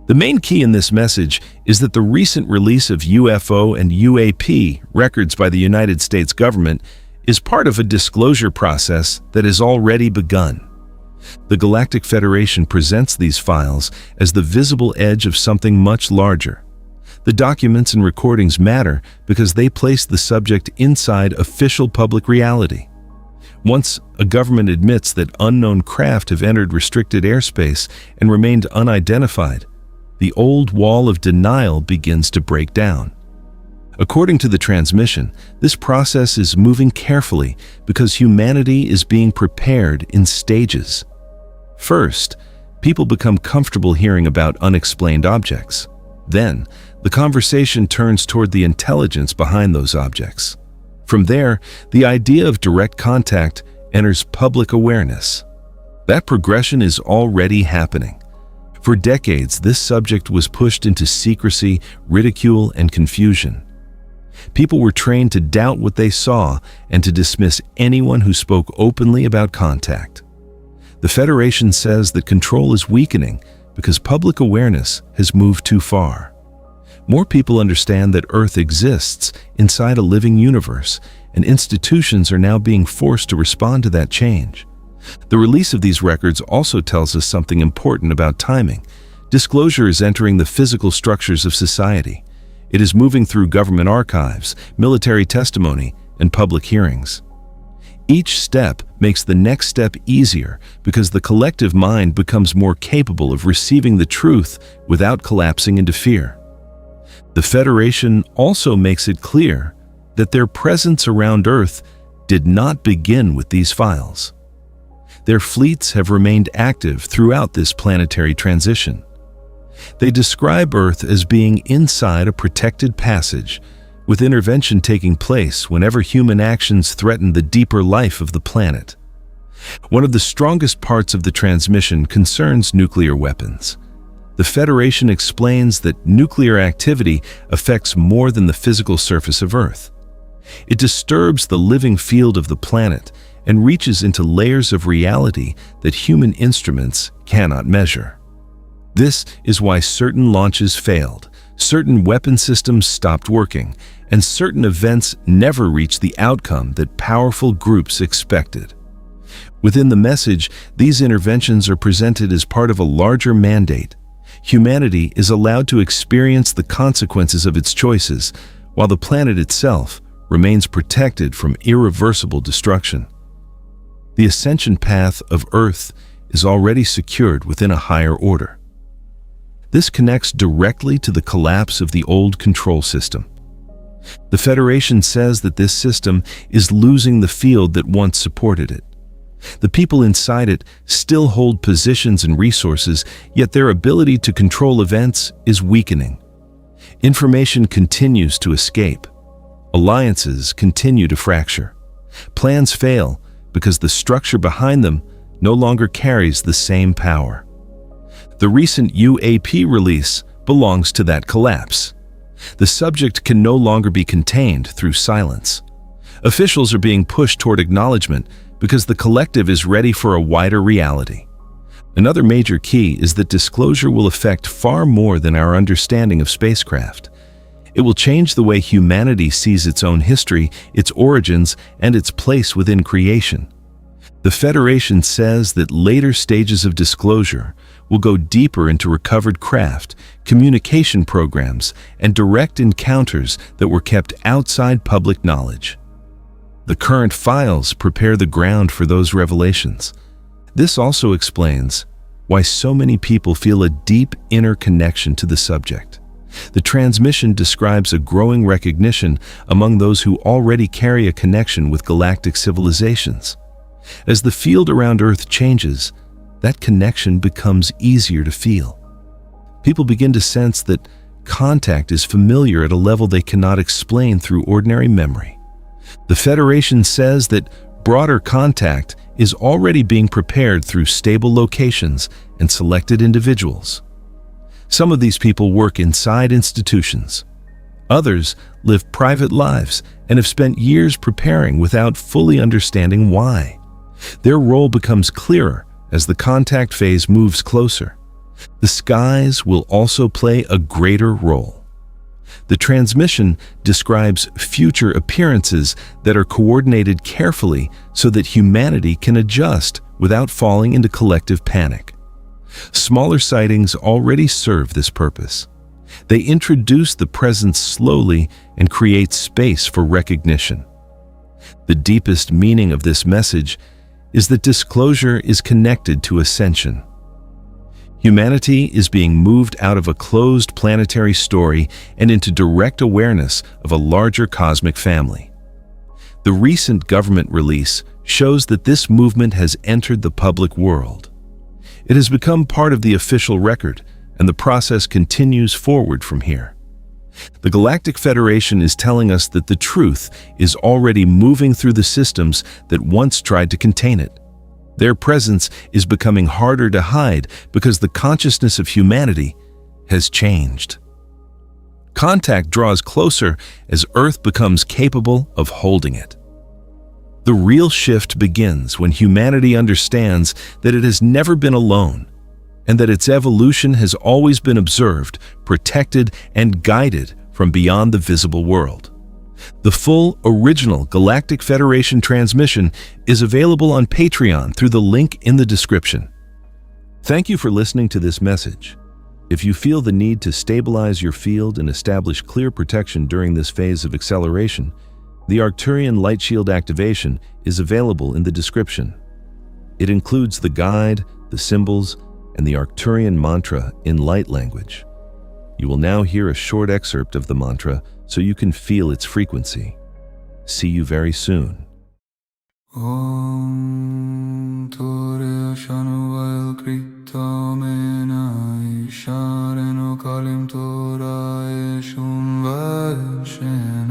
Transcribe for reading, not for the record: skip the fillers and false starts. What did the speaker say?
The main key in this message is that the recent release of UFO and UAP records by the United States government is part of a disclosure process that has already begun. The Galactic Federation presents these files as the visible edge of something much larger. The documents and recordings matter because they place the subject inside official public reality. Once a government admits that unknown craft have entered restricted airspace and remained unidentified, the old wall of denial begins to break down. According to the transmission, this process is moving carefully because humanity is being prepared in stages. First, people become comfortable hearing about unexplained objects. Then, the conversation turns toward the intelligence behind those objects. From there, the idea of direct contact enters public awareness. That progression is already happening. For decades, this subject was pushed into secrecy, ridicule, and confusion. People were trained to doubt what they saw and to dismiss anyone who spoke openly about contact. The Federation says that control is weakening because public awareness has moved too far. More people understand that Earth exists inside a living universe, and institutions are now being forced to respond to that change. The release of these records also tells us something important about timing. Disclosure is entering the physical structures of society. It is moving through government archives, military testimony, and public hearings. Each step makes the next step easier because the collective mind becomes more capable of receiving the truth without collapsing into fear. The Federation also makes it clear that their presence around Earth did not begin with these files. Their fleets have remained active throughout this planetary transition. They describe Earth as being inside a protected passage, with intervention taking place whenever human actions threaten the deeper life of the planet. One of the strongest parts of the transmission concerns nuclear weapons. The Federation explains that nuclear activity affects more than the physical surface of Earth. It disturbs the living field of the planet and reaches into layers of reality that human instruments cannot measure. This is why certain launches failed, certain weapon systems stopped working, and certain events never reached the outcome that powerful groups expected. Within the message, these interventions are presented as part of a larger mandate. Humanity is allowed to experience the consequences of its choices, while the planet itself remains protected from irreversible destruction. The ascension path of Earth is already secured within a higher order. This connects directly to the collapse of the old control system. The Federation says that this system is losing the field that once supported it. The people inside it still hold positions and resources, yet their ability to control events is weakening. Information continues to escape. Alliances continue to fracture. Plans fail because the structure behind them no longer carries the same power. The recent UAP release belongs to that collapse. The subject can no longer be contained through silence. Officials are being pushed toward acknowledgement because the collective is ready for a wider reality. Another major key is that disclosure will affect far more than our understanding of spacecraft. It will change the way humanity sees its own history, its origins, and its place within creation. The Federation says that later stages of disclosure will go deeper into recovered craft, communication programs, and direct encounters that were kept outside public knowledge. The current files prepare the ground for those revelations. This also explains why so many people feel a deep inner connection to the subject. The transmission describes a growing recognition among those who already carry a connection with galactic civilizations. As the field around Earth changes, that connection becomes easier to feel. People begin to sense that contact is familiar at a level they cannot explain through ordinary memory. The Federation says that broader contact is already being prepared through stable locations and selected individuals. Some of these people work inside institutions. Others live private lives and have spent years preparing without fully understanding why. Their role becomes clearer as the contact phase moves closer. The skies will also play a greater role. The transmission describes future appearances that are coordinated carefully so that humanity can adjust without falling into collective panic. Smaller sightings already serve this purpose. They introduce the presence slowly and create space for recognition. The deepest meaning of this message is that disclosure is connected to ascension. Humanity is being moved out of a closed planetary story and into direct awareness of a larger cosmic family. The recent government release shows that this movement has entered the public world. It has become part of the official record, and the process continues forward from here. The Galactic Federation is telling us that the truth is already moving through the systems that once tried to contain it. Their presence is becoming harder to hide because the consciousness of humanity has changed. Contact draws closer as Earth becomes capable of holding it. The real shift begins when humanity understands that it has never been alone, and that its evolution has always been observed, protected, and guided from beyond the visible world. The full, original Galactic Federation transmission is available on Patreon through the link in the description. Thank you for listening to this message. If you feel the need to stabilize your field and establish clear protection during this phase of acceleration, the Arcturian Light Shield activation is available in the description. It includes the guide, the symbols, and the Arcturian mantra in light language. You will now hear a short excerpt of the mantra so you can feel its frequency. See you very soon. Om Torya Shanuvail Krita Menai Shareno Kalim Torah Eshun Vail Shem